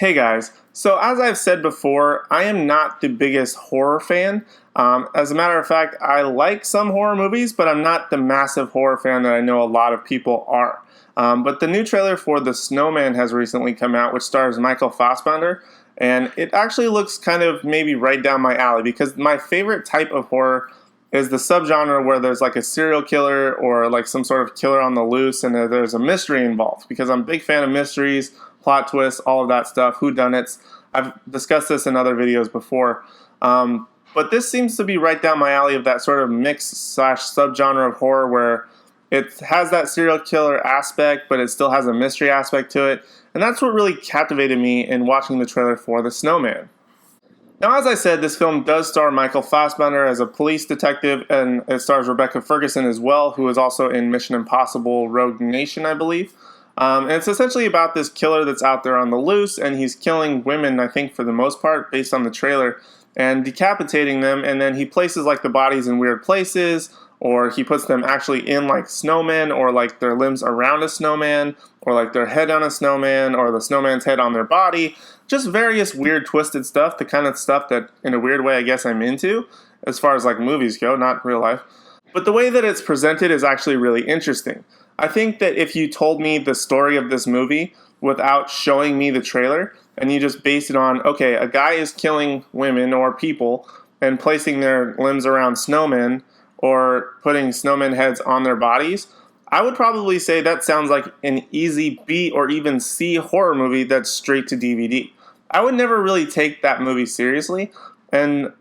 Hey guys, so as I've said before, I am not the biggest horror fan. As a matter of fact, I like some horror movies, but I'm not the massive horror fan that I know a lot of people are. But the new trailer for The Snowman has recently come out, which stars Michael Fassbender, and it actually looks kind of maybe right down my alley because my favorite type of horror is the subgenre where there's like a serial killer or like some sort of killer on the loose and there's a mystery involved because I'm a big fan of mysteries, plot twists, all of that stuff, whodunits. I've discussed this in other videos before. But this seems to be right down my alley of that sort of mix slash subgenre of horror where it has that serial killer aspect, but it still has a mystery aspect to it. And that's what really captivated me in watching the trailer for The Snowman. Now, as I said, this film does star Michael Fassbender as a police detective, and it stars Rebecca Ferguson as well, who is also in Mission Impossible Rogue Nation, I believe. And it's essentially about this killer that's out there on the loose, and he's killing women, I think, for the most part, based on the trailer, and decapitating them, and then he places like the bodies in weird places, or he puts them actually in like snowmen, or like their limbs around a snowman, or like their head on a snowman, or the snowman's head on their body. Just various weird twisted stuff, the kind of stuff that in a weird way I guess I'm into, as far as like movies go, not real life. But the way that it's presented is actually really interesting. I think that if you told me the story of this movie without showing me the trailer, and you just base it on, okay, a guy is killing women or people and placing their limbs around snowmen or putting snowman heads on their bodies, I would probably say that sounds like an easy B or even C horror movie that's straight to DVD. I would never really take that movie seriously, and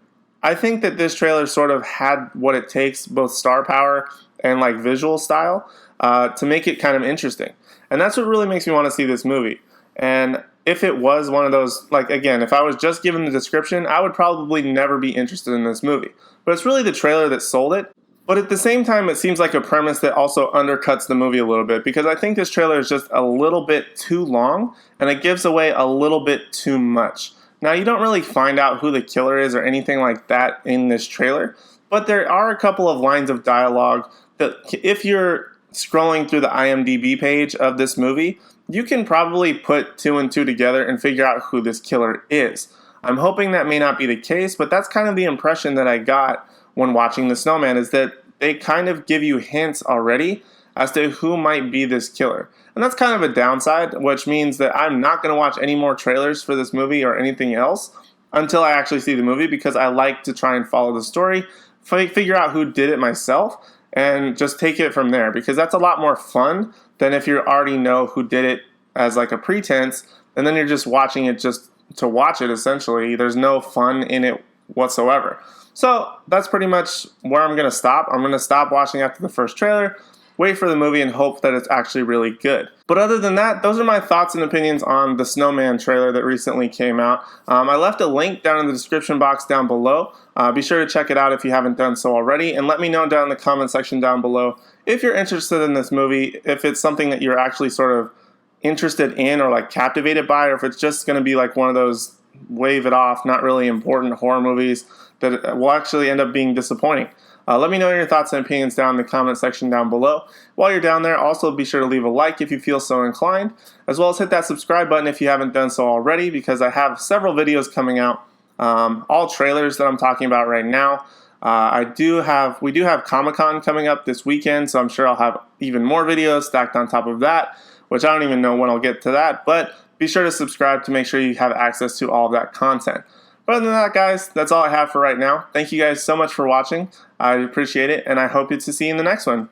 I think that this trailer sort of had what it takes, both star power and like visual style, to make it kind of interesting. And that's what really makes me want to see this movie. And if it was one of those, like again, if I was just given the description, I would probably never be interested in this movie. But it's really the trailer that sold it. But at the same time, it seems like a premise that also undercuts the movie a little bit because I think this trailer is just a little bit too long and it gives away a little bit too much. Now, you don't really find out who the killer is or anything like that in this trailer, but there are a couple of lines of dialogue that if you're scrolling through the IMDb page of this movie, you can probably put two and two together and figure out who this killer is. I'm hoping that may not be the case, but that's kind of the impression that I got when watching The Snowman, is that they kind of give you hints already as to who might be this killer. And that's kind of a downside, which means that I'm not going to watch any more trailers for this movie or anything else until I actually see the movie, because I like to try and follow the story, figure out who did it myself, and just take it from there, because that's a lot more fun than if you already know who did it as like a pretense, and then you're just watching it just to watch it essentially. There's no fun in it whatsoever. So that's pretty much where I'm going to stop. I'm going to stop watching after the first trailer, wait for the movie, and hope that it's actually really good. But other than that, those are my thoughts and opinions on the Snowman trailer that recently came out. I left a link down in the description box down below. Be sure to check it out if you haven't done so already, and let me know down in the comment section down below if you're interested in this movie, if it's something that you're actually sort of interested in or like captivated by, or if it's just going to be like one of those wave it off, not really important horror movies that will actually end up being disappointing. Let me know your thoughts and opinions down in the comment section down below. While you're down there, also be sure to leave a like if you feel so inclined, as well as hit that subscribe button if you haven't done so already, because I have several videos coming out, all trailers that I'm talking about right now. We do have Comic-Con coming up this weekend, so I'm sure I'll have even more videos stacked on top of that, which I don't even know when I'll get to that, but be sure to subscribe to make sure you have access to all of that content. But other than that, guys, that's all I have for right now. Thank you guys so much for watching. I appreciate it, and I hope to see you in the next one.